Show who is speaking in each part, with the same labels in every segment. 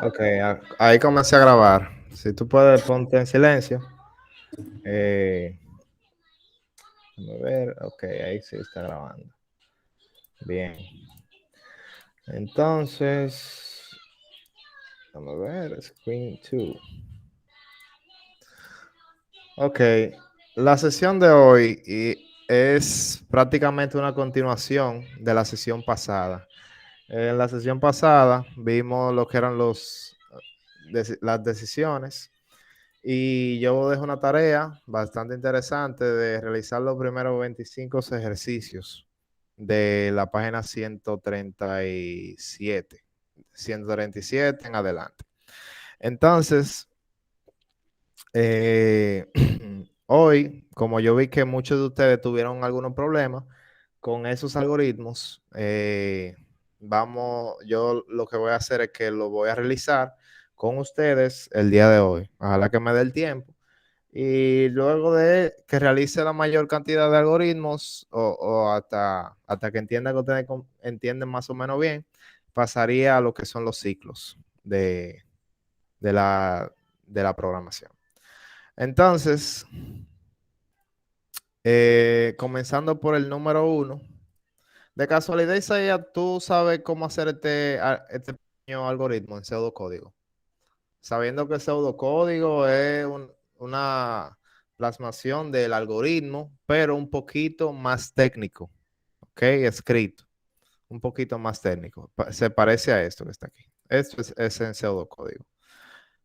Speaker 1: Ok, ahí comencé a grabar. Si tú puedes, ponte en silencio. Eh, Déjame ver. Ok, ahí sí está grabando. Bien. Entonces, vamos a ver. Screen 2. Ok, la sesión de hoy es prácticamente una continuación de la sesión pasada. En la sesión pasada vimos lo que eran las decisiones. Y yo dejo una tarea bastante interesante de realizar los primeros 25 ejercicios de la página 137 en adelante. Entonces, eh, hoy, como yo vi que muchos de ustedes tuvieron algunos problemas con esos algoritmos, yo lo que voy a hacer es que lo voy a realizar con ustedes el día de hoy. Ojalá que me dé el tiempo. Y luego de que realice la mayor cantidad de algoritmos o hasta que entienda que ustedes entienden más o menos bien, pasaría a lo que son los ciclos de la, de la programación. Entonces, comenzando por el número 1, de casualidad, Isaías, ¿tú sabes cómo hacer este pequeño algoritmo en pseudocódigo? Sabiendo que el pseudocódigo es una plasmación del algoritmo, pero un poquito más técnico, ¿ok? Escrito, un poquito más técnico. Se parece a esto que está aquí. Esto es en pseudocódigo.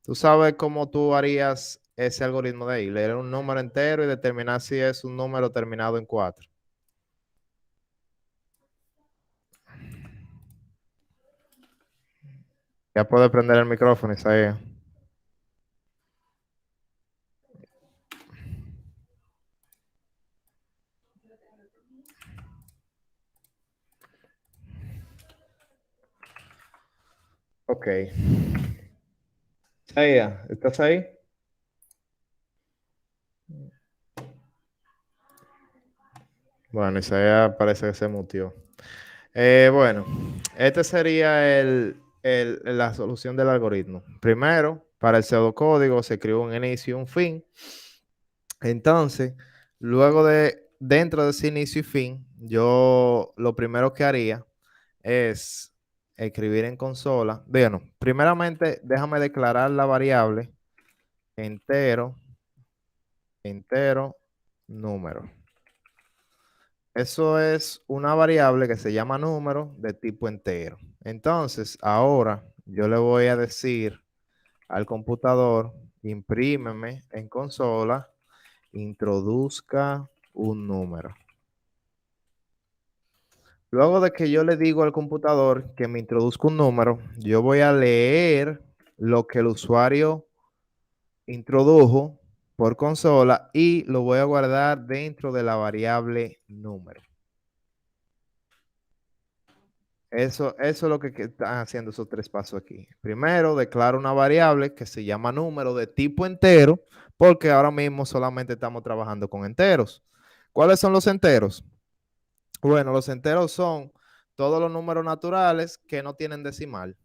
Speaker 1: ¿Tú sabes cómo tú harías ese algoritmo de ahí? Leer un número entero y determinar si es un número terminado en 4. Ya puedo prender el micrófono, Isaías. Ok. Isaías, ¿estás ahí? Bueno, Isaías parece que se mutió. Bueno, este sería la solución del algoritmo. Primero, para el pseudocódigo se escribe un inicio y un fin. Entonces, luego dentro de ese inicio y fin, yo lo primero que haría es escribir en consola. Bueno, primeramente déjame declarar la variable entero, entero, número. Eso es una variable que se llama número de tipo entero. Entonces, ahora yo le voy a decir al computador, imprímeme en consola, introduzca un número. Luego de que yo le digo al computador que me introduzca un número, yo voy a leer lo que el usuario introdujo por consola y lo voy a guardar dentro de la variable número. Eso es lo que están haciendo esos tres pasos aquí. Primero, declaro una variable que se llama número de tipo entero, porque ahora mismo solamente estamos trabajando con enteros. ¿Cuáles son los enteros? Bueno, los enteros son todos los números naturales que no tienen decimal.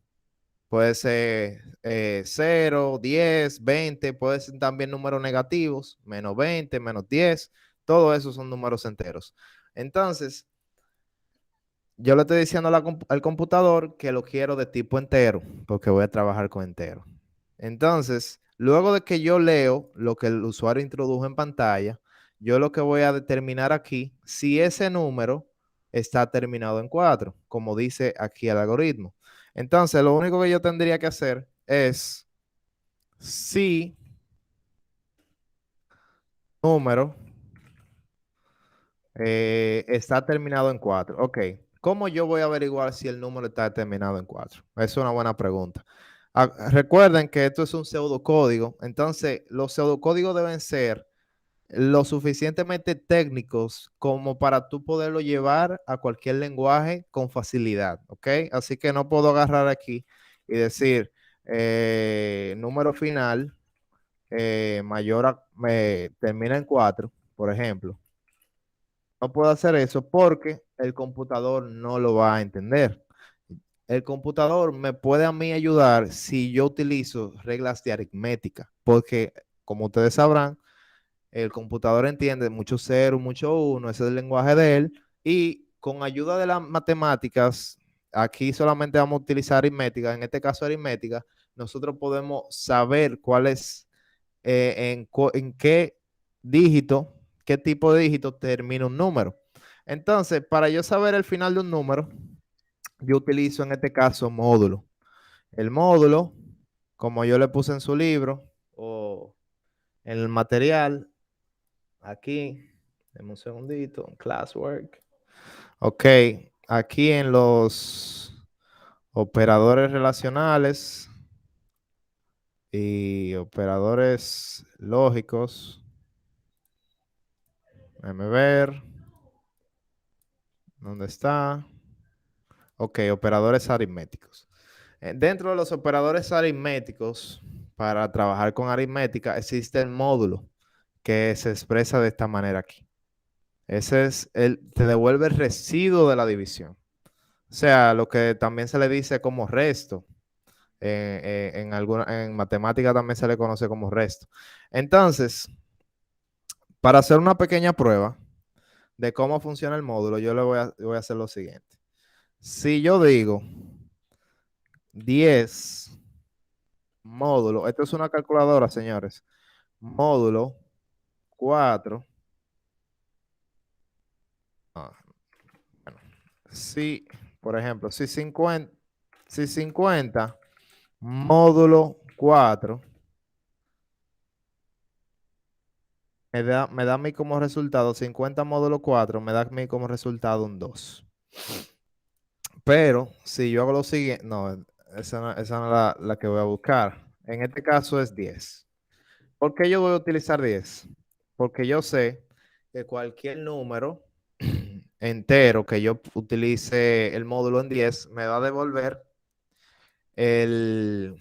Speaker 1: Puede ser 0, 10, 20, puede ser también números negativos, menos 20, menos 10, todo eso son números enteros. Entonces, yo le estoy diciendo al computador que lo quiero de tipo entero, porque voy a trabajar con entero. Entonces, luego de que yo leo lo que el usuario introdujo en pantalla, yo lo que voy a determinar aquí, si ese número está terminado en 4, como dice aquí el algoritmo. Entonces, lo único que yo tendría que hacer es si número está terminado en 4. Ok, ¿cómo yo voy a averiguar si el número está terminado en 4? Es una buena pregunta. Recuerden que esto es un pseudocódigo, entonces los pseudocódigos deben ser lo suficientemente técnicos como para tú poderlo llevar a cualquier lenguaje con facilidad, ¿ok? Así que no puedo agarrar aquí y decir número final termina en 4, por ejemplo. No puedo hacer eso porque el computador no lo va a entender. el computador me puede a mí ayudar si yo utilizo reglas de aritmética, porque como ustedes sabrán, el computador entiende mucho cero, mucho uno, ese es el lenguaje de él, y con ayuda de las matemáticas, aquí solamente vamos a utilizar aritmética, en este caso aritmética, nosotros podemos saber cuál es, en qué dígito, qué tipo de dígito termina un número. Entonces, para yo saber el final de un número, yo utilizo en este caso módulo. El módulo, como yo le puse en su libro o en el material, aquí, deme un segundito, classwork. Ok, aquí en los operadores relacionales y operadores lógicos, déjame ver, ¿dónde está? Ok, operadores aritméticos. Dentro de los operadores aritméticos, para trabajar con aritmética, existe el módulo que se expresa de esta manera aquí. Ese es te devuelve el residuo de la división. O sea, lo que también se le dice como resto. En matemática también se le conoce como resto. Entonces, para hacer una pequeña prueba de cómo funciona el módulo, yo voy a hacer lo siguiente. Si yo digo 10 módulo, esto es una calculadora, señores, módulo 4. Ah, bueno, si, por ejemplo, si 50 módulo 4 me da a mí como resultado 50 módulo 4, me da a mí como resultado un 2. Pero si yo hago lo siguiente, no, esa no es la que voy a buscar. En este caso es 10. ¿Por qué yo voy a utilizar 10? Porque yo sé que cualquier número entero que yo utilice el módulo en 10 me va a devolver el,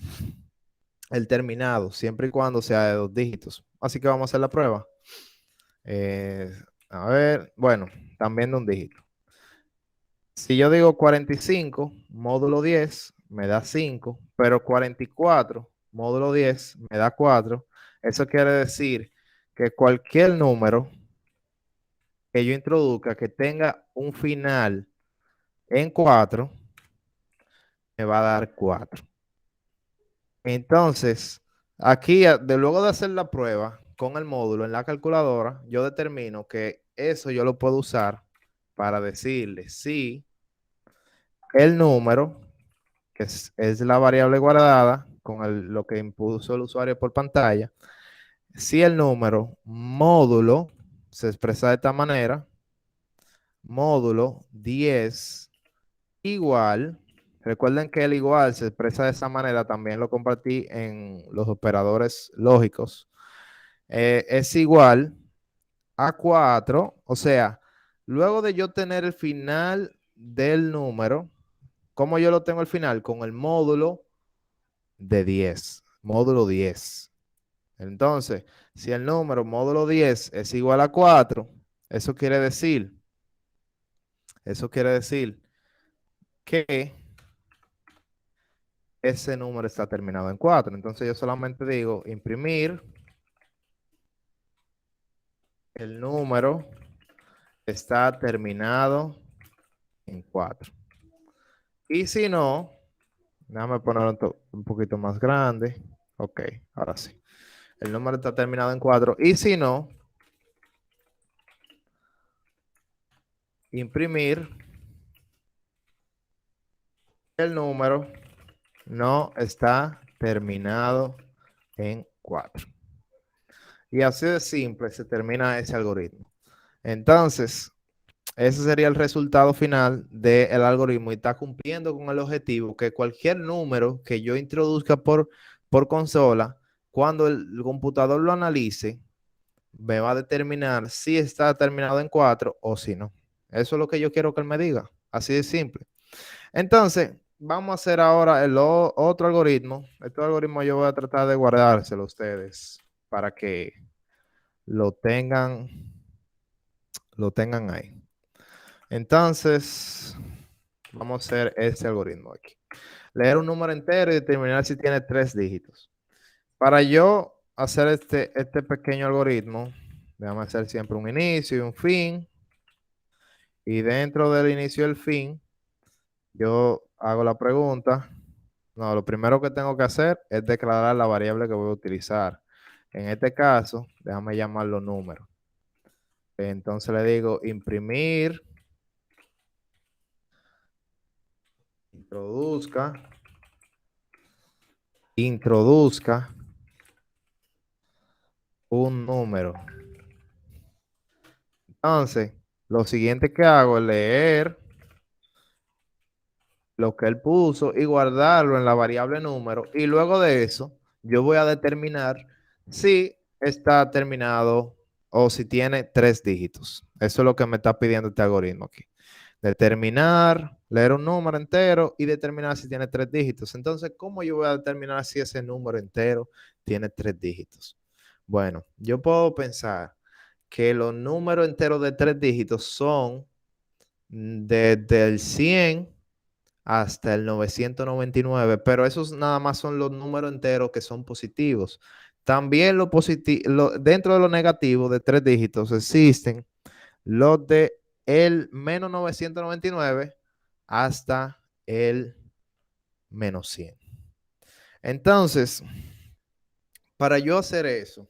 Speaker 1: el terminado, siempre y cuando sea de 2 dígitos. Así que vamos a hacer la prueba. Eh, a ver, bueno, también de un dígito. Si yo digo 45 módulo 10 me da 5, pero 44 módulo 10 me da 4. Eso quiere decir que cualquier número que yo introduzca que tenga un final en 4 me va a dar 4. Entonces, aquí, luego de hacer la prueba con el módulo en la calculadora, yo determino que eso yo lo puedo usar para decirle si el número, que es la variable guardada con lo que impuso el usuario por pantalla, si el número módulo se expresa de esta manera, módulo 10 igual, recuerden que el igual se expresa de esa manera, también lo compartí en los operadores lógicos, es igual a 4, o sea, luego de yo tener el final del número, ¿cómo yo lo tengo al final? Con el módulo de 10, módulo 10. Entonces, si el número módulo 10 es igual a 4, eso quiere decir, eso quiere decir que ese número está terminado en 4. Entonces yo solamente digo imprimir el número está terminado en 4. Y si no, déjame ponerlo un poquito más grande. Ok, ahora sí. El número está terminado en 4. Y si no, imprimir el número no está terminado en 4. Y así de simple se termina ese algoritmo. Entonces, ese sería el resultado final del algoritmo y está cumpliendo con el objetivo que cualquier número que yo introduzca por consola, cuando el computador lo analice, me va a determinar si está terminado en 4 o si no. Eso es lo que yo quiero que él me diga. Así de simple. Entonces, vamos a hacer ahora el otro algoritmo. Este algoritmo yo voy a tratar de guardárselo a ustedes para que lo tengan, lo tengan ahí. Entonces, vamos a hacer este algoritmo aquí. leer un número entero y determinar si tiene 3 dígitos. Para yo hacer este pequeño algoritmo, déjame hacer siempre un inicio y un fin. Y dentro del inicio y el fin, yo hago la pregunta. No, lo primero que tengo que hacer es declarar la variable que voy a utilizar. En este caso, déjame llamarlo número. Entonces le digo imprimir, introduzca un número. Entonces, lo siguiente que hago es leer lo que él puso y guardarlo en la variable número. Y luego de eso, yo voy a determinar si está terminado o si tiene 3 dígitos. Eso es lo que me está pidiendo este algoritmo aquí. Determinar, leer un número entero y determinar si tiene 3 dígitos. Entonces, ¿cómo yo voy a determinar si ese número entero tiene 3 dígitos? Bueno, yo puedo pensar que los números enteros de 3 dígitos son desde el 100 hasta el 999, pero esos nada más son los números enteros que son positivos. También dentro de los negativos de 3 dígitos existen los de el menos 999 hasta el menos 100. Entonces, para yo hacer eso,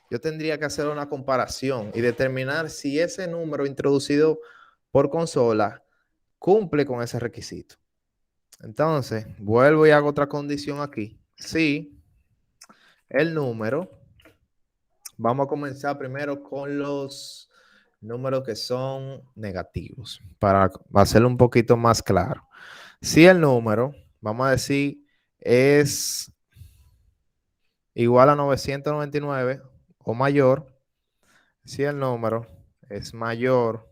Speaker 1: yo tendría que hacer una comparación y determinar si ese número introducido por consola cumple con ese requisito. Entonces, vuelvo y hago otra condición aquí. Si el número, vamos a comenzar primero con los números que son negativos, para hacerlo un poquito más claro. Si el número, vamos a decir, es igual a 999 o mayor, si el número es mayor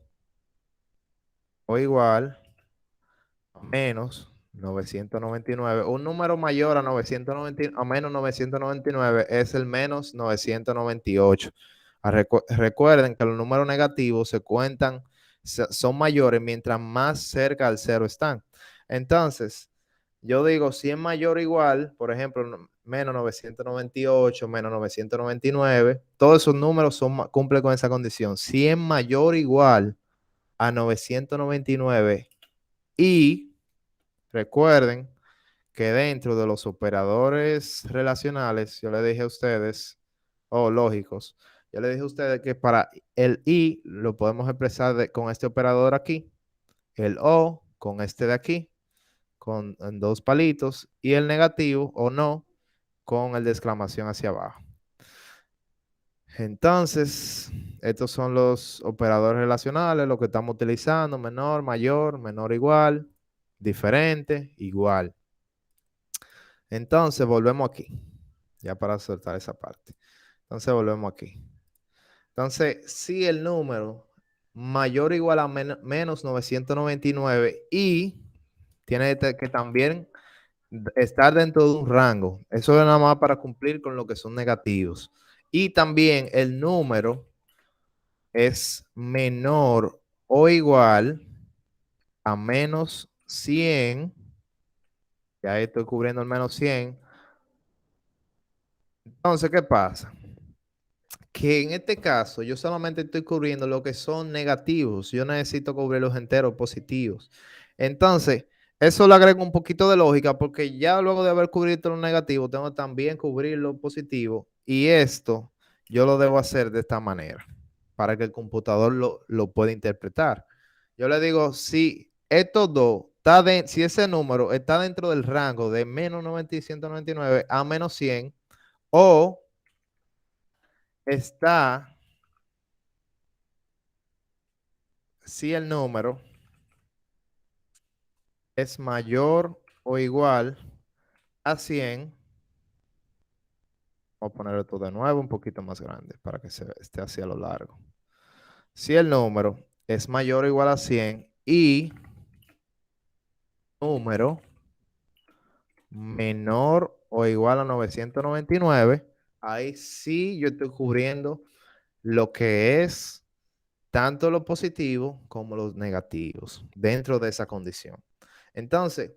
Speaker 1: o igual a menos 999, un número mayor a 990, a menos 999 es el menos 998. Recuerden que los números negativos se cuentan, son mayores mientras más cerca al cero están. Entonces, yo digo, si es mayor o igual, por ejemplo, menos 998, menos 999, todos esos números cumplen con esa condición. Si es mayor o igual a 999 y recuerden que dentro de los operadores relacionales, yo le dije a ustedes, o lógicos, yo le dije a ustedes que para el i lo podemos expresar con este operador aquí, el o con este de aquí, en 2 palitos, y el negativo o no con el de exclamación hacia abajo. Entonces, estos son los operadores relacionales, lo que estamos utilizando: menor, mayor, menor, igual, diferente, igual. Entonces, volvemos aquí, ya para soltar esa parte. Entonces, volvemos aquí. Entonces, si el número mayor o igual a menos 999 y tiene que también estar dentro de un rango. Eso es nada más para cumplir con lo que son negativos. Y también el número es menor o igual a menos 100. Ya estoy cubriendo el menos 100. Entonces, ¿qué pasa? Que en este caso yo solamente estoy cubriendo lo que son negativos. Yo necesito cubrir los enteros positivos. Entonces, eso le agrego un poquito de lógica porque ya luego de haber cubierto los negativos, tengo también cubrir los positivos. Y esto yo lo debo hacer de esta manera para que el computador lo pueda interpretar. Yo le digo, si estos dos, si ese número está dentro del rango de menos 999 a menos 100 o está, si el número es mayor o igual a 100, voy a poner esto de nuevo un poquito más grande para que esté así a lo largo. Si el número es mayor o igual a 100 y número menor o igual a 999, ahí sí yo estoy cubriendo lo que es tanto los positivos como los negativos dentro de esa condición. Entonces,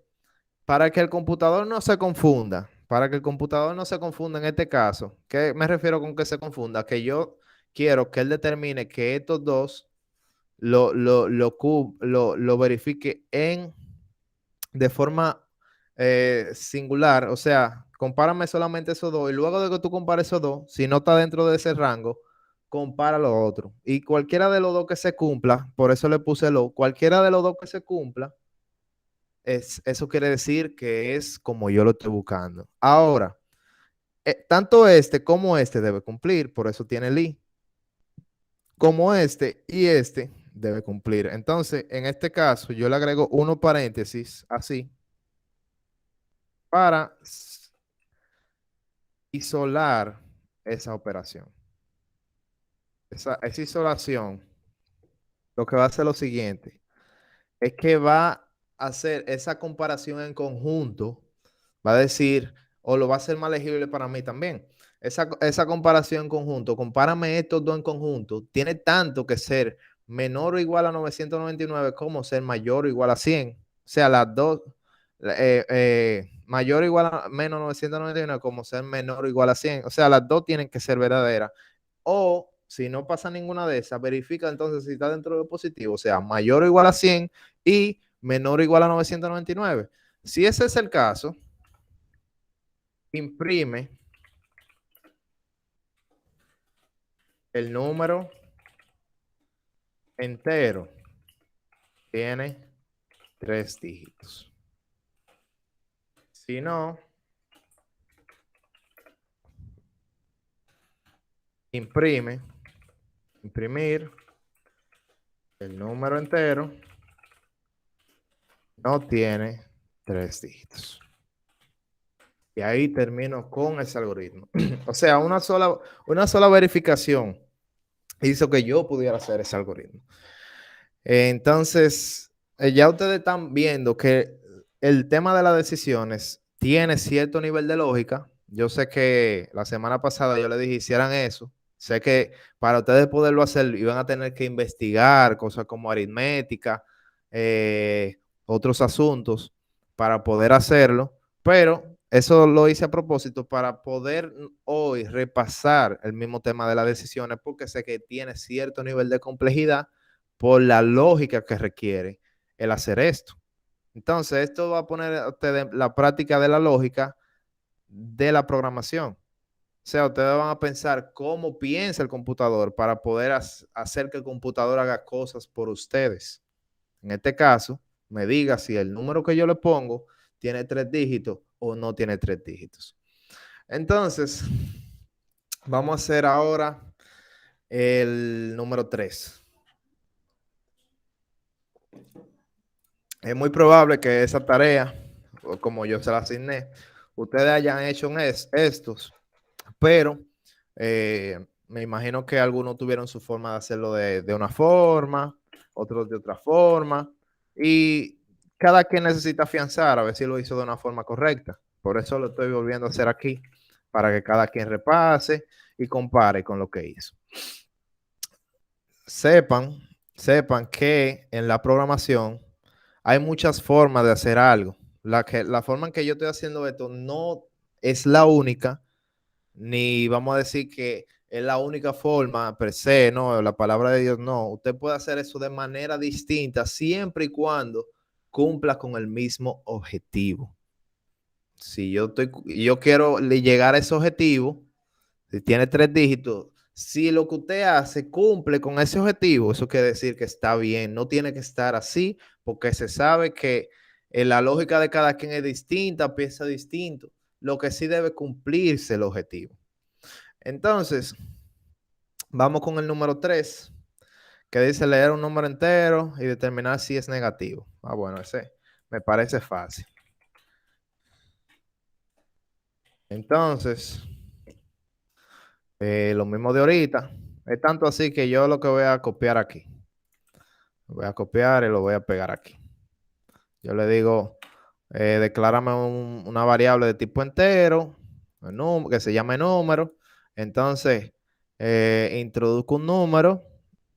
Speaker 1: para que el computador no se confunda, para que el computador no se confunda en este caso, ¿qué me refiero con que se confunda? Que yo quiero que él determine que estos dos lo verifique de forma singular, o sea, compárame solamente esos dos y luego de que tú compares esos dos, si no está dentro de ese rango, compara los otros. Y cualquiera de los dos que se cumpla, por eso le puse cualquiera de los dos que se cumpla, eso quiere decir que es como yo lo estoy buscando. Ahora, tanto este como este debe cumplir, por eso tiene el i, como este y este debe cumplir. Entonces, en este caso, yo le agrego uno paréntesis así para isolar esa operación. Esa isolación lo que va a hacer lo siguiente, es que va a hacer esa comparación en conjunto, va a decir, o lo va a hacer más legible para mí también. Esa comparación en conjunto, compárame estos dos en conjunto, tiene tanto que ser menor o igual a 999 como ser mayor o igual a 100. O sea, las dos, mayor o igual a menos 999 como ser menor o igual a 100. O sea, las dos tienen que ser verdaderas. O si no pasa ninguna de esas, verifica entonces si está dentro de lo positivo, o sea, mayor o igual a 100 y menor o igual a 999. Si ese es el caso, imprime el número entero. Tiene 3 dígitos. Si no, imprimir el número entero no tiene 3 dígitos. Y ahí termino con ese algoritmo. O sea, una sola verificación hizo que yo pudiera hacer ese algoritmo. Entonces, ya ustedes están viendo que el tema de las decisiones tiene cierto nivel de lógica. Yo sé que la semana pasada yo les dije hicieran eso. Sé que para ustedes poderlo hacer iban a tener que investigar cosas como aritmética, otros asuntos para poder hacerlo, pero eso lo hice a propósito para poder hoy repasar el mismo tema de las decisiones porque sé que tiene cierto nivel de complejidad por la lógica que requiere el hacer esto. Entonces, esto va a poner a ustedes la práctica de la lógica de la programación. O sea, ustedes van a pensar cómo piensa el computador para poder hacer que el computador haga cosas por ustedes. En este caso, me diga si el número que yo le pongo tiene 3 dígitos o no tiene 3 dígitos. Entonces, vamos a hacer ahora el número 3. Es muy probable que esa tarea, como yo se la asigné, ustedes hayan hecho estos, pero me imagino que algunos tuvieron su forma de hacerlo de una forma, otros de otra forma, y cada quien necesita afianzar a ver si lo hizo de una forma correcta. Por eso lo estoy volviendo a hacer aquí, para que cada quien repase y compare con lo que hizo. Sepan que en la programación hay muchas formas de hacer algo. La forma en que yo estoy haciendo esto no es la única, ni vamos a decir que es la única forma per se, no, la palabra de Dios, no. Usted puede hacer eso de manera distinta siempre y cuando cumpla con el mismo objetivo. Si yo quiero llegar a ese objetivo, si tiene 3 dígitos, si lo que usted hace cumple con ese objetivo, eso quiere decir que está bien, no tiene que estar así, porque se sabe que la lógica de cada quien es distinta, piensa distinto, lo que sí debe cumplirse el objetivo. Entonces, vamos con el número 3, que dice leer un número entero y determinar si es negativo. Bueno, ese me parece fácil. Entonces, lo mismo de ahorita. Es tanto así que yo lo que voy a copiar aquí. Lo voy a copiar y lo voy a pegar aquí. Yo le digo, declárame una variable de tipo entero, que se llame número. Entonces, introduzco un número.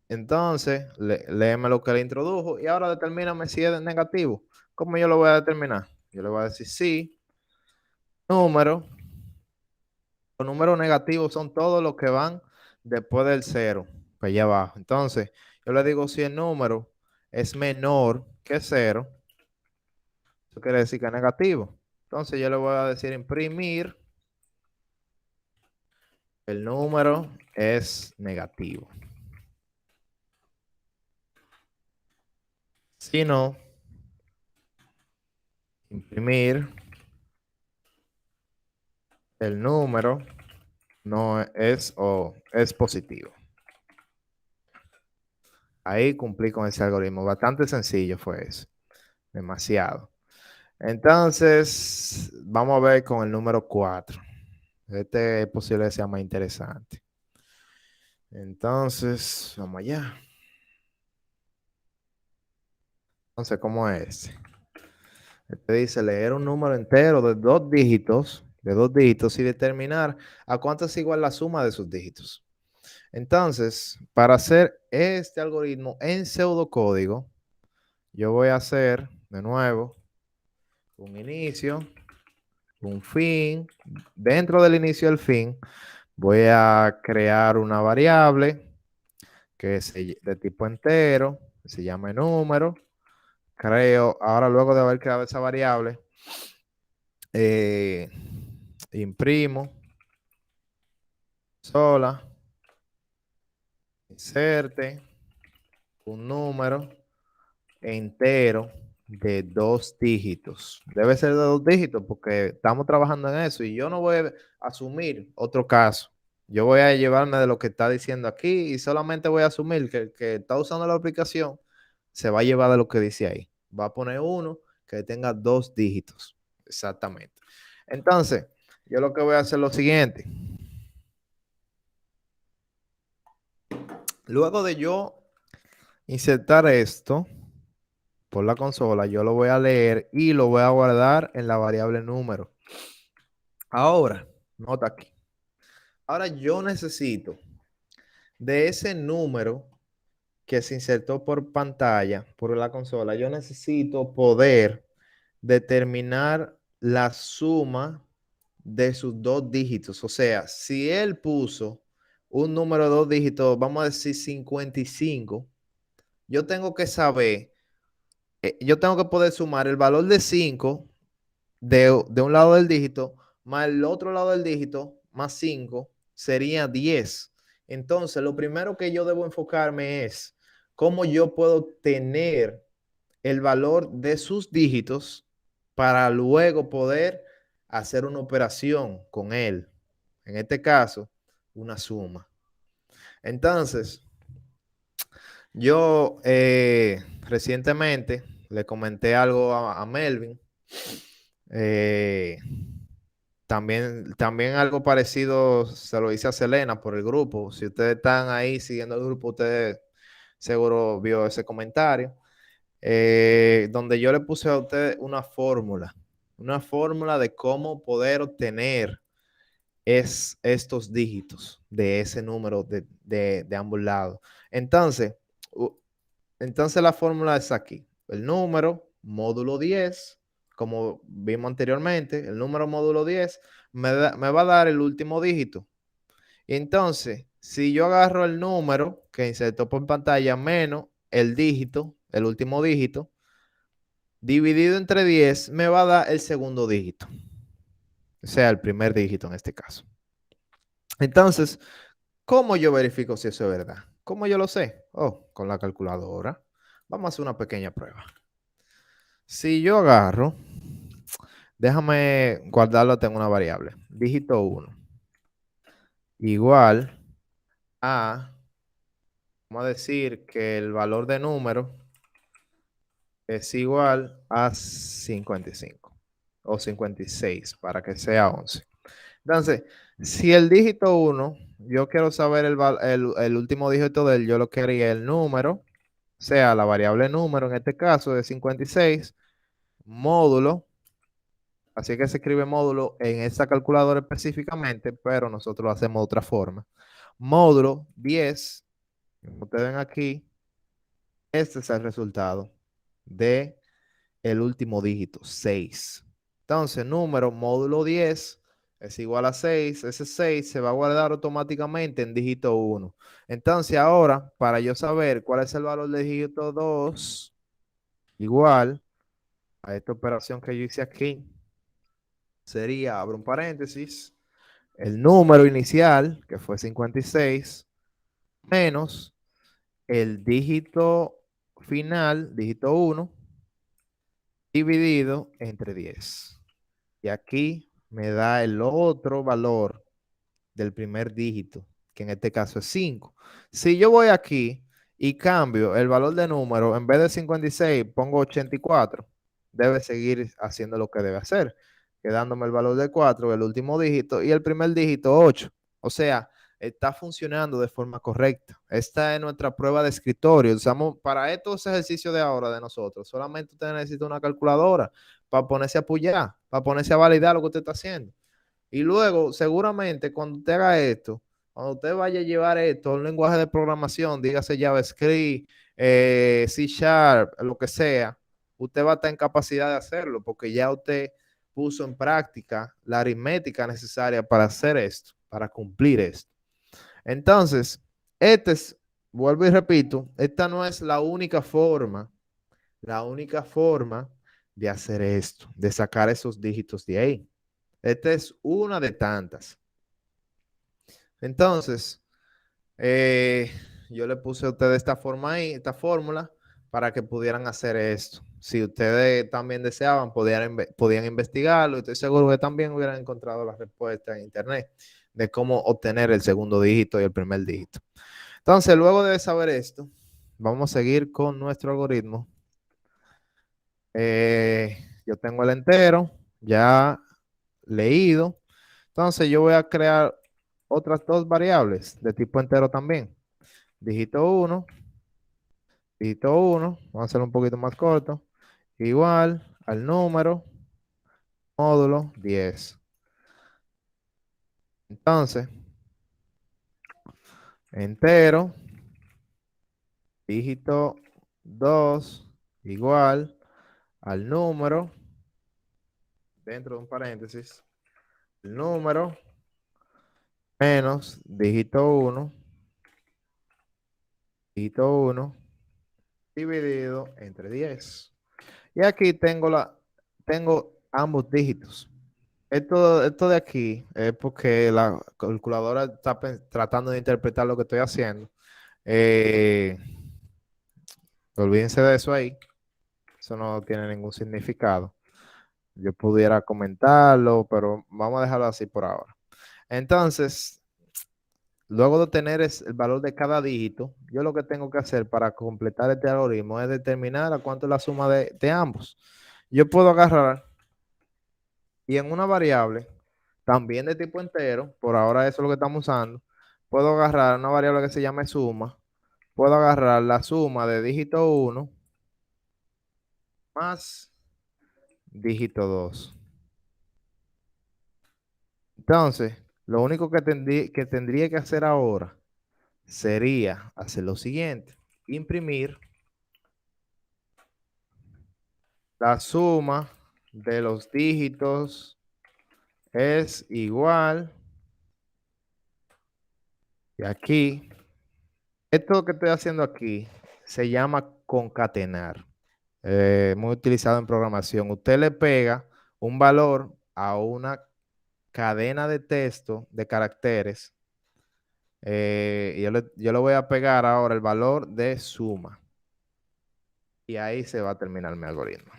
Speaker 1: Entonces, léeme lo que le introdujo y ahora determíname si es negativo. ¿Cómo yo lo voy a determinar? Yo le voy a decir sí, número. Los números negativos son todos los que van después del cero, para allá abajo. Entonces, yo le digo si el número es menor que cero, eso quiere decir que es negativo. Entonces, yo le voy a decir imprimir, el número es negativo. Si no, imprimir, el número no es o es positivo. Ahí cumplí con ese algoritmo. Bastante sencillo fue eso. Demasiado. Entonces, vamos a ver con el número 4. Este es posible que sea más interesante. Entonces, vamos allá. Entonces, ¿cómo es? Este dice leer un número entero de dos dígitos y determinar a cuánto es igual la suma de sus dígitos. Entonces, para hacer este algoritmo en pseudocódigo, yo voy a hacer de nuevo un inicio, un fin. Dentro del inicio y el fin, voy a crear una variable de tipo entero, que se llama número. Creo, ahora luego de haber creado esa variable, eh, imprimo, sola, inserte, un número entero de dos dígitos. Debe ser de dos dígitos porque estamos trabajando en eso y yo no voy a asumir otro caso. Yo voy a llevarme de lo que está diciendo aquí y solamente voy a asumir que el que está usando la aplicación se va a llevar de lo que dice ahí. Va a poner uno que tenga dos dígitos. Exactamente. Entonces, yo lo que voy a hacer es lo siguiente. Luego de yo insertar esto por la consola, yo lo voy a leer y lo voy a guardar en la variable número. Ahora, nota aquí. Ahora yo necesito de ese número que se insertó por pantalla, por la consola, yo necesito poder determinar la suma de sus dos dígitos. O sea, si él puso un número de dos dígitos, vamos a decir 55, yo tengo que saber, yo tengo que poder sumar el valor de 5 de un lado del dígito más el otro lado del dígito más 5 sería 10. Entonces, lo primero que yo debo enfocarme es cómo yo puedo tener el valor de sus dígitos para luego poder hacer una operación con él. En este caso, una suma. Entonces, yo recientemente le comenté algo a Melvin. Eh, también algo parecido se lo hice a Selena por el grupo. Si ustedes están ahí siguiendo el grupo, ustedes seguro vio ese comentario. Donde yo le puse a ustedes una fórmula de cómo poder obtener estos dígitos de ese número de ambos lados. Entonces, entonces la fórmula es aquí. El número módulo 10, como vimos anteriormente, el número módulo 10 me va a dar el último dígito. Entonces, si yo agarro el número que insertó por pantalla menos el dígito, el último dígito, dividido entre 10, me va a dar el segundo dígito. O sea, el primer dígito en este caso. Entonces, ¿cómo yo verifico si eso es verdad? ¿Cómo yo lo sé? Oh, con la calculadora. Vamos a hacer una pequeña prueba. Si yo agarro, déjame guardarlo en una variable. Dígito 1 igual a, vamos a decir que el valor de número es igual a 55 o 56 para que sea 11. Entonces, si el dígito 1, yo quiero saber el último dígito de él, yo lo quería el número, o sea, la variable número en este caso de 56, módulo, así que se escribe módulo en esa calculadora específicamente, pero nosotros lo hacemos de otra forma. Módulo 10, como ustedes ven aquí, este es el resultado de el último dígito, 6. Entonces, número módulo 10 es igual a 6. Ese 6 se va a guardar automáticamente en dígito 1. Entonces, ahora, para yo saber cuál es el valor del dígito 2, igual a esta operación que yo hice aquí, sería, abro un paréntesis, el número inicial, que fue 56, menos el dígito final, dígito 1, dividido entre 10. Y aquí me da el otro valor del primer dígito, que en este caso es 5. Si yo voy aquí y cambio el valor de número, en vez de 56, pongo 84, debe seguir haciendo lo que debe hacer, quedándome el valor de 4, el último dígito, y el primer dígito 8. O sea, está funcionando de forma correcta. Esta es nuestra prueba de escritorio. Usamos para estos ejercicios de ahora de nosotros. Solamente usted necesita una calculadora para ponerse a apoyar, para ponerse a validar lo que usted está haciendo. Y luego, seguramente, cuando usted haga esto, cuando usted vaya a llevar esto a un lenguaje de programación, dígase JavaScript, C Sharp, lo que sea, usted va a estar en capacidad de hacerlo porque ya usted puso en práctica la aritmética necesaria para hacer esto, para cumplir esto. Entonces, vuelvo y repito, esta no es la única forma de hacer esto, de sacar esos dígitos de ahí. Esta es una de tantas. Entonces, eh, yo le puse a ustedes esta forma ahí, esta fórmula, para que pudieran hacer esto. Si ustedes también deseaban, podían investigarlo. Estoy seguro que también hubieran encontrado la respuesta en internet de cómo obtener el segundo dígito y el primer dígito. Entonces, luego de saber esto, vamos a seguir con nuestro algoritmo. Yo tengo el entero ya leído. Entonces, yo voy a crear otras dos variables de tipo entero también. Dígito 1, dígito 1, vamos a hacerlo un poquito más corto, igual al número módulo 10. Entonces, entero, dígito 2, igual al número, dentro de un paréntesis, el número menos dígito 1 dividido entre 10. Y aquí tengo ambos dígitos. Esto de aquí es porque la calculadora está tratando de interpretar lo que estoy haciendo. Eh, Olvídense de eso ahí. Eso no tiene ningún significado. Yo pudiera comentarlo, pero vamos a dejarlo así por ahora. Entonces, luego de obtener el valor de cada dígito, yo lo que tengo que hacer para completar este algoritmo es determinar a cuánto es la suma de ambos. Yo puedo agarrar y en una variable, también de tipo entero, por ahora eso es lo que estamos usando, puedo agarrar una variable que se llame suma, puedo agarrar la suma de dígito 1 más dígito 2. Entonces, lo único que tendría que hacer ahora sería hacer lo siguiente, imprimir la suma de los dígitos es igual, y aquí, esto que estoy haciendo aquí se llama concatenar. Muy utilizado en programación. Usted le pega un valor a una cadena de texto de caracteres. Y yo le voy a pegar ahora el valor de suma. Y ahí se va a terminar mi algoritmo.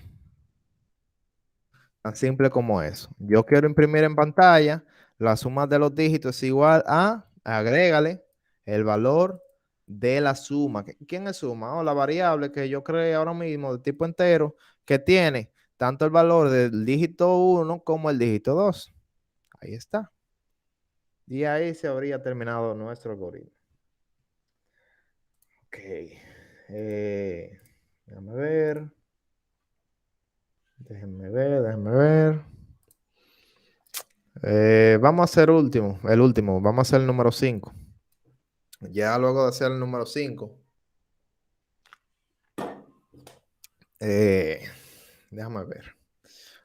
Speaker 1: Tan simple como eso. Yo quiero imprimir en pantalla la suma de los dígitos es igual a, agrégale el valor de la suma. ¿Quién es suma? La variable que yo creé ahora mismo de tipo entero que tiene tanto el valor del dígito 1 como el dígito 2. Ahí está. Y ahí se habría terminado nuestro algoritmo. Ok. Déjame ver. Déjenme ver. Vamos a hacer el último. Vamos a hacer el número 5. Ya luego de hacer el número 5, Déjame ver.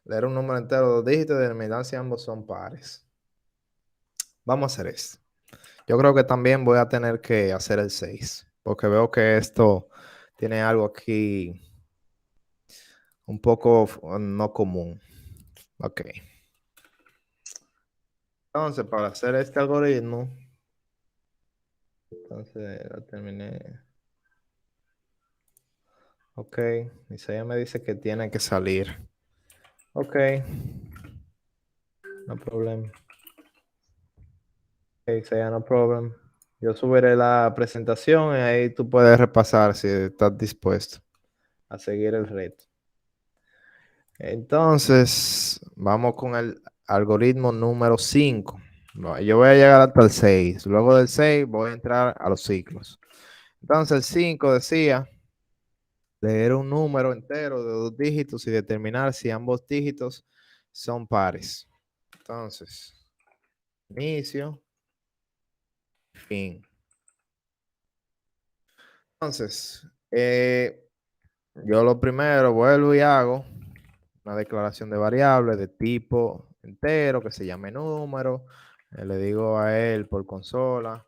Speaker 1: Leer un número entero de dos dígitos y determinar si ambos son pares. Vamos a hacer esto. Yo creo que también voy a tener que hacer el 6, porque veo que esto tiene algo aquí un poco no común. Ok. Entonces, para hacer este algoritmo, entonces lo terminé. Ok. Isaías me dice que tiene que salir. Ok. No problem. Ok, Isaías, no problem. Yo subiré la presentación y ahí tú puedes repasar si estás dispuesto a seguir el reto. Entonces, vamos con el algoritmo número 5. Yo voy a llegar hasta el 6. Luego del 6 voy a entrar a los ciclos. Entonces, el 5 decía leer un número entero de dos dígitos y determinar si ambos dígitos son pares. Entonces, inicio, fin. Entonces, yo lo primero vuelvo y hago una declaración de variable de tipo entero que se llame número. Le digo a él por consola,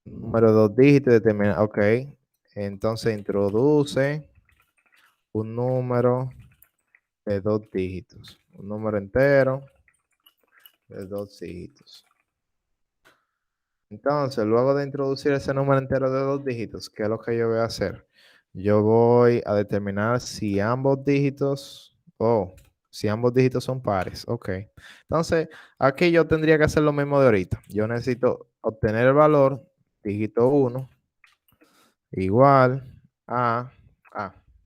Speaker 1: número de dos dígitos, determina, ok. Entonces introduce un número de dos dígitos, un número entero de dos dígitos. Entonces, luego de introducir ese número entero de dos dígitos, ¿qué es lo que yo voy a hacer? Yo voy a determinar si ambos dígitos, si ambos dígitos son pares. Ok. Entonces, aquí yo tendría que hacer lo mismo de ahorita. Yo necesito obtener el valor, dígito 1, igual a,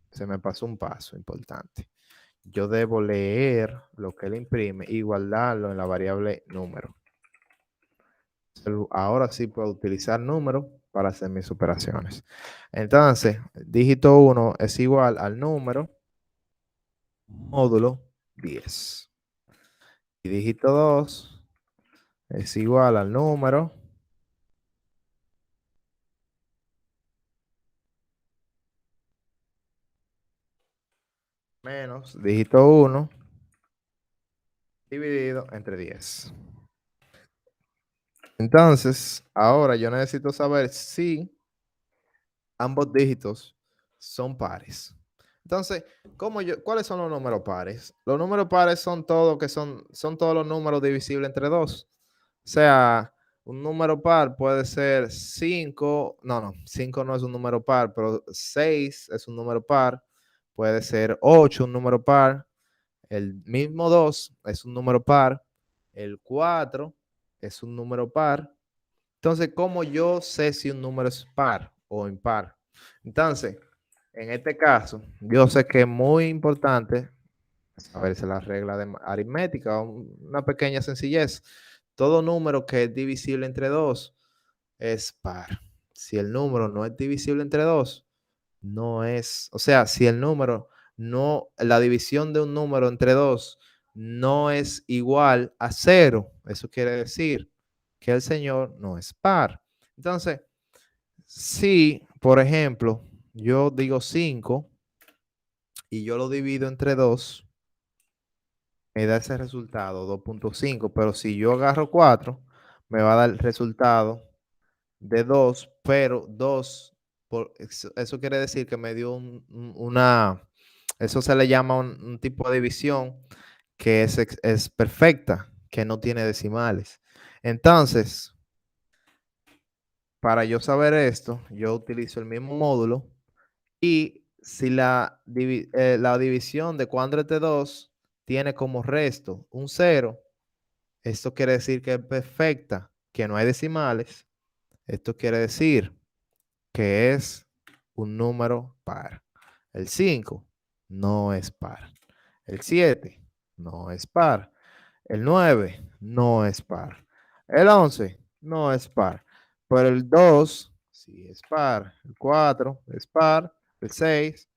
Speaker 1: se me pasó un paso importante. Yo debo leer lo que él imprime y guardarlo en la variable número. Ahora sí puedo utilizar números para hacer mis operaciones. Entonces, dígito 1 es igual al número módulo 10. Y dígito 2 es igual al número menos dígito 1 dividido entre 10. Entonces, ahora yo necesito saber si ambos dígitos son pares. Entonces, ¿cuáles son los números pares? Los números pares son todos son todos los números divisibles entre 2. O sea, un número par puede ser 5, no, 5 no es un número par, pero 6 es un número par, puede ser 8 un número par, el mismo 2 es un número par, el 4 es un número par. Entonces, ¿cómo yo sé si un número es par o impar? Entonces, en este caso, yo sé que es muy importante saberse la regla de aritmética, una pequeña sencillez. Todo número que es divisible entre 2 es par. Si el número no es divisible entre 2, no es, o sea, si el número no, la división de un número entre 2 no es igual a 0, eso quiere decir que el señor no es par. Entonces, si, por ejemplo, yo digo 5 y yo lo divido entre 2, me da ese resultado 2.5, pero si yo agarro 4, me va a dar el resultado de 2, pero 2, eso quiere decir que me dio eso se le llama un tipo de división que es perfecta, que no tiene decimales. Entonces, para yo saber esto, yo utilizo el mismo módulo y si la división de cuadrante 2 tiene como resto un 0, esto quiere decir que es perfecta, que no hay decimales. Esto quiere decir que es un número par. El 5 no es par. El 7 no es par. El 9 no es par. El 11 no es par. Pero el 2 sí es par. El 4 es par. El 6,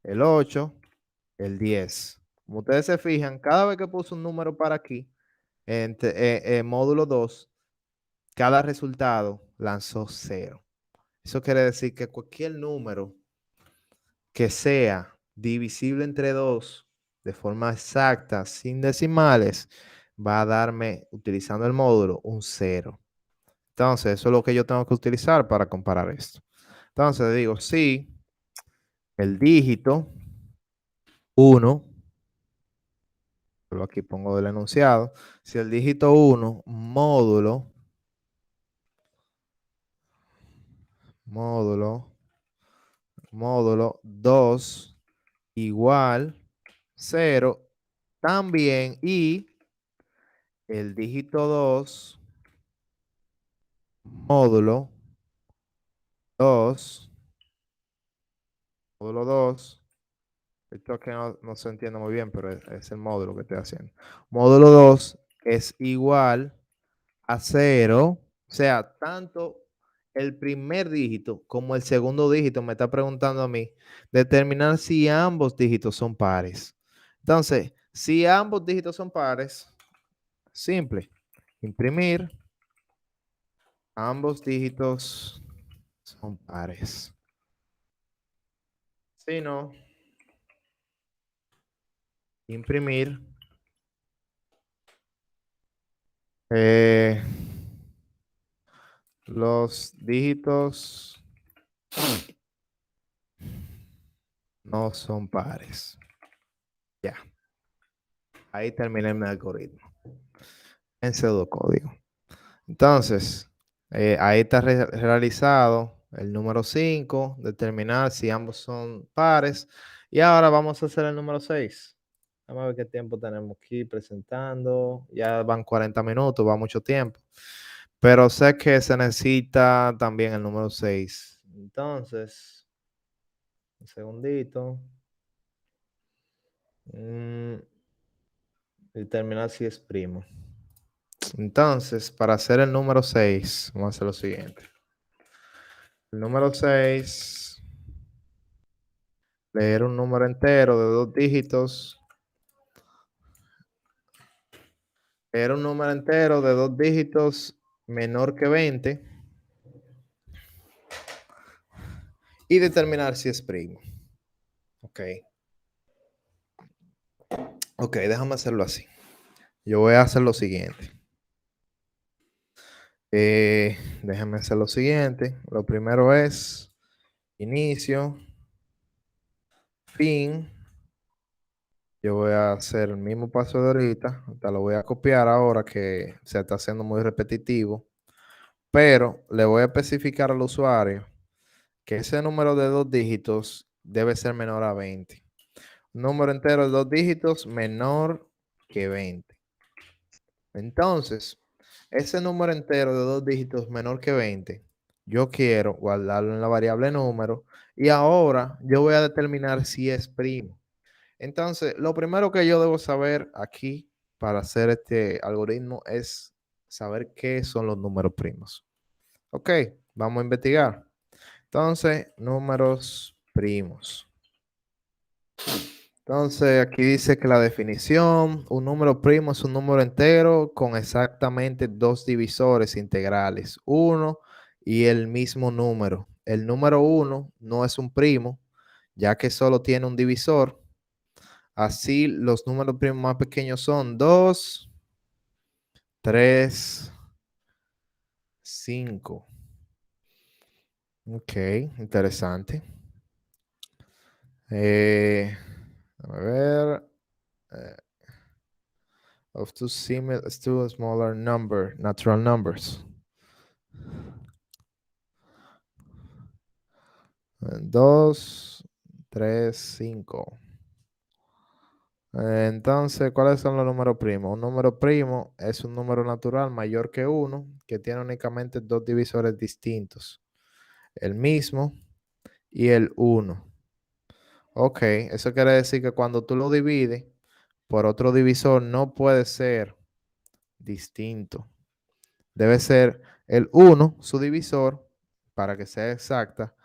Speaker 1: el 8, el 10. Como ustedes se fijan, cada vez que puse un número para aquí, en módulo 2, cada resultado lanzó 0. Eso quiere decir que cualquier número que sea divisible entre 2 de forma exacta, sin decimales, va a darme, utilizando el módulo, un 0. Entonces, eso es lo que yo tengo que utilizar para comparar esto. Entonces, digo, si el dígito 1, aquí pongo del enunciado, si el dígito 1 módulo 2 igual 0 también, y el dígito 2 módulo 2 módulo 2, esto que no se entiende muy bien, pero es el módulo que estoy haciendo. Módulo 2 es igual a 0, o sea, tanto el primer dígito como el segundo dígito me está preguntando a mí determinar si ambos dígitos son pares. Entonces, si ambos dígitos son pares, simple, imprimir, ambos dígitos son pares. Si no, imprimir los dígitos no son pares. Ya, ahí terminé mi algoritmo en pseudocódigo. Entonces, ahí está realizado el número 5, determinar si ambos son pares. Y ahora vamos a hacer el número 6. Vamos a ver qué tiempo tenemos aquí presentando. Ya van 40 minutos, va mucho tiempo. Pero sé que se necesita también el número 6. Entonces, un segundito. Determinar si es primo. Entonces, para hacer el número 6, vamos a hacer lo siguiente. El número 6, leer un número entero de 2 dígitos. Leer un número entero de 2 dígitos menor que 20 y determinar si es primo. Ok. Ok, déjame hacerlo así. Yo voy a hacer lo siguiente. Déjame hacer lo siguiente. Lo primero es inicio, fin. Yo voy a hacer el mismo paso de ahorita. Te lo voy a copiar ahora que se está haciendo muy repetitivo. Pero le voy a especificar al usuario que ese número de 2 dígitos debe ser menor a 20. Un número entero de 2 dígitos menor que 20. Entonces, ese número entero de 2 dígitos menor que 20, yo quiero guardarlo en la variable número y ahora yo voy a determinar si es primo. Entonces, lo primero que yo debo saber aquí para hacer este algoritmo es saber qué son los números primos. Ok, vamos a investigar. Entonces, números primos. Entonces, aquí dice que la definición, un número primo es un número entero con exactamente 2 divisores integrales, 1 y el mismo número. El número 1 no es un primo, ya que solo tiene un divisor. Así, los números primos más pequeños son 2, 3, 5. Ok, interesante. A ver. eh, of two smaller natural numbers. 2, 3, 5. Entonces, ¿cuáles son los números primos? Un número primo es un número natural mayor que 1 que tiene únicamente 2 divisores distintos. El mismo y el 1. Ok, eso quiere decir que cuando tú lo divides por otro divisor no puede ser distinto. Debe ser el 1, su divisor, para que sea exacta,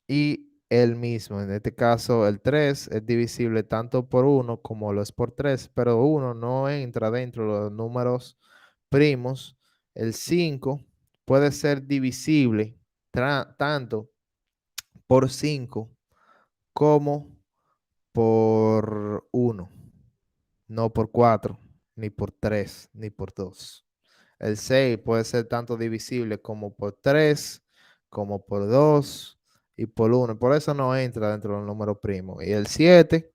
Speaker 1: y el mismo. En este caso, el 3 es divisible tanto por 1 como lo es por 3, pero 1 no entra dentro de los números primos. El 5 puede ser divisible tanto por 5 como por 1, no por 4, ni por 3, ni por 2. El 6 puede ser tanto divisible como por 3, como por 2 y por 1. Por eso no entra dentro del número primo. Y el 7,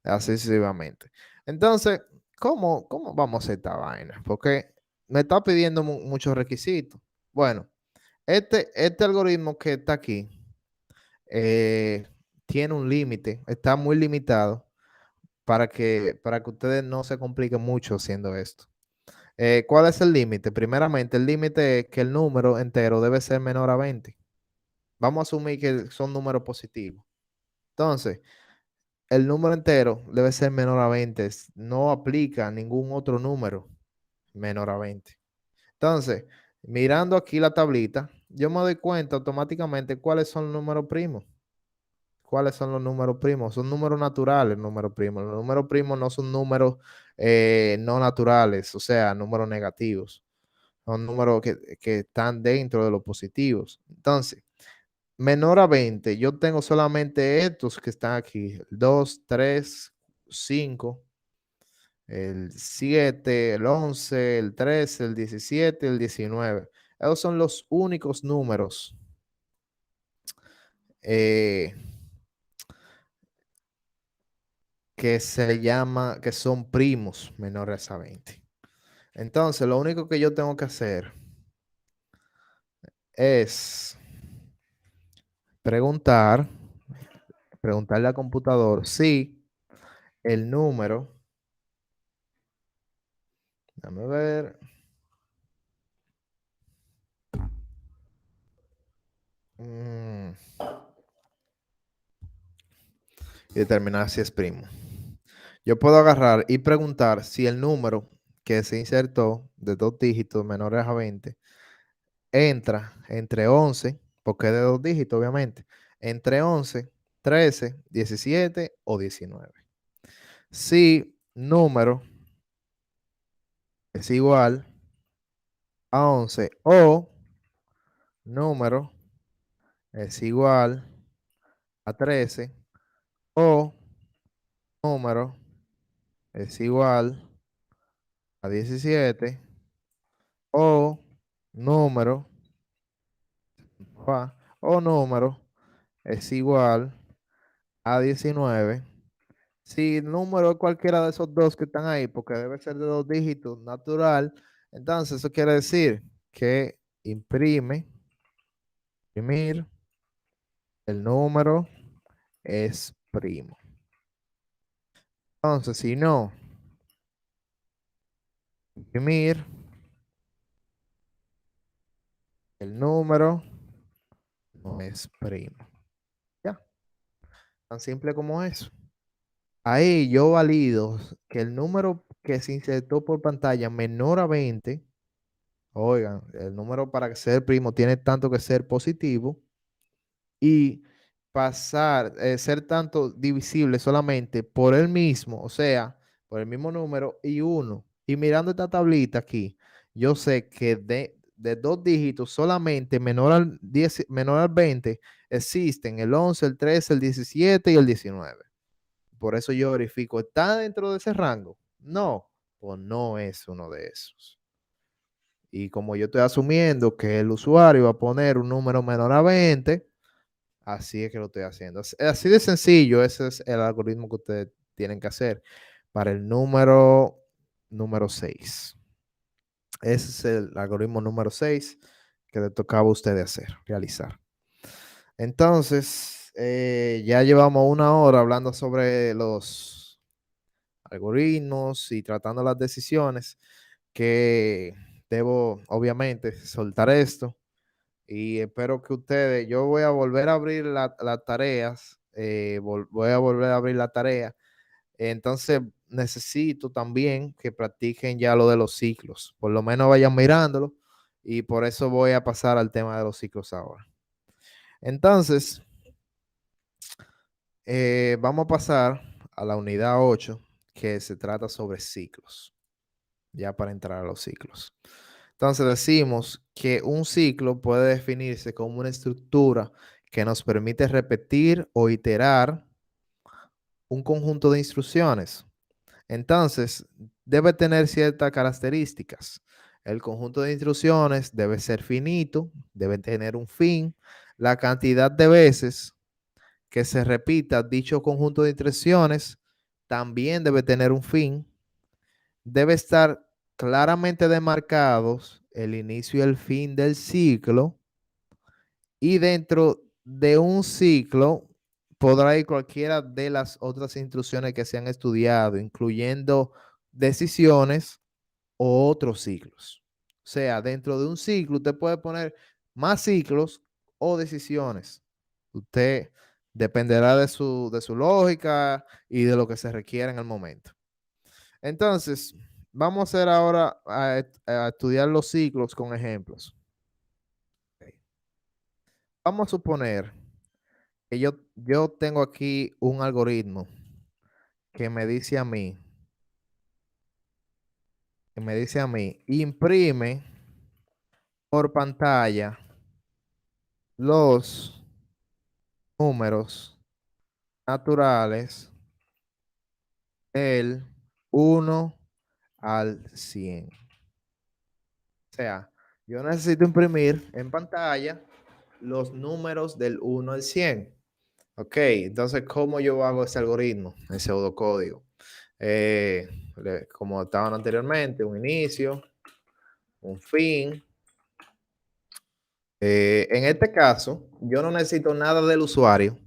Speaker 1: así sucesivamente. Entonces, ¿cómo vamos a hacer esta vaina? Porque me está pidiendo muchos requisitos. Bueno, este algoritmo que está aquí eh, tiene un límite, está muy limitado para que ustedes no se compliquen mucho haciendo esto. ¿Cuál es el límite? Primeramente, el límite es que el número entero debe ser menor a 20. Vamos a asumir que son números positivos. Entonces, el número entero debe ser menor a 20. No aplica a ningún otro número menor a 20. Entonces, mirando aquí la tablita, yo me doy cuenta automáticamente cuáles son los números primos. ¿Cuáles son los números primos? Son números naturales, números primos. Los números primos no son números no naturales, o sea, números negativos. Son números que están dentro de los positivos. Entonces, menor a 20, yo tengo solamente estos que están aquí: el 2, 3, 5, el 7, el 11, el 13, el 17, el 19. Esos son los únicos números eh, que son primos menores a 20. Entonces, lo único que yo tengo que hacer es preguntar, preguntarle al computador si el número, déjame ver, mm, y determinar si es primo. Yo puedo agarrar y preguntar si el número que se insertó de 2 dígitos menores a 20 entra entre 11, porque es de 2 dígitos, obviamente, entre 11, 13, 17 o 19. Si número es igual a 11 o número es igual a 13 o número es igual a 17 o número o número es igual a 19. Si el número es cualquiera de esos dos que están ahí, porque debe ser de 2 dígitos natural, entonces eso quiere decir que imprimir el número es primo. Entonces, si no, imprimir el número no es primo. Ya, tan simple como eso. Ahí yo valido que el número que se insertó por pantalla menor a 20, oigan, el número para ser primo tiene tanto que ser positivo y ser tanto divisible solamente por el mismo, o sea, por el mismo número y 1. Y mirando esta tablita aquí, yo sé que de 2 dígitos solamente menor al 20 existen el 11, el 13, el 17 y el 19. Por eso yo verifico, ¿está dentro de ese rango? No, pues no es uno de esos. Y como yo estoy asumiendo que el usuario va a poner un número menor a 20, así es que lo estoy haciendo. Así de sencillo, ese es el algoritmo que ustedes tienen que hacer para el número 6. Ese es el algoritmo número 6 que le tocaba a ustedes realizar. Entonces, ya llevamos 1 hora hablando sobre los algoritmos y tratando las decisiones que debo, obviamente, soltar esto. Y espero que ustedes, yo voy a volver a abrir las tareas, voy a volver a abrir la tarea. Entonces necesito también que practiquen ya lo de los ciclos, por lo menos vayan mirándolo y por eso voy a pasar al tema de los ciclos ahora. Entonces, vamos a pasar a la unidad 8 que se trata sobre ciclos, ya para entrar a los ciclos. Entonces decimos que un ciclo puede definirse como una estructura que nos permite repetir o iterar un conjunto de instrucciones. Entonces, debe tener ciertas características. El conjunto de instrucciones debe ser finito, debe tener un fin. La cantidad de veces que se repita dicho conjunto de instrucciones también debe tener un fin. Debe estar claramente demarcados el inicio y el fin del ciclo. Y dentro de un ciclo podrá ir cualquiera de las otras instrucciones que se han estudiado, incluyendo decisiones o otros ciclos. O sea, dentro de un ciclo usted puede poner más ciclos o decisiones. Usted dependerá de su lógica y de lo que se requiera en el momento. Entonces, vamos a hacer ahora a estudiar los ciclos con ejemplos. Ok. Vamos a suponer que yo tengo aquí un algoritmo que me dice a mí, imprime por pantalla los números naturales del 1 al 100. O sea, yo necesito imprimir en pantalla los números del 1 al 100. Ok, entonces, ¿cómo yo hago ese algoritmo, ese pseudocódigo? Como estaban anteriormente, un inicio, un fin. En este caso, yo no necesito nada del usuario.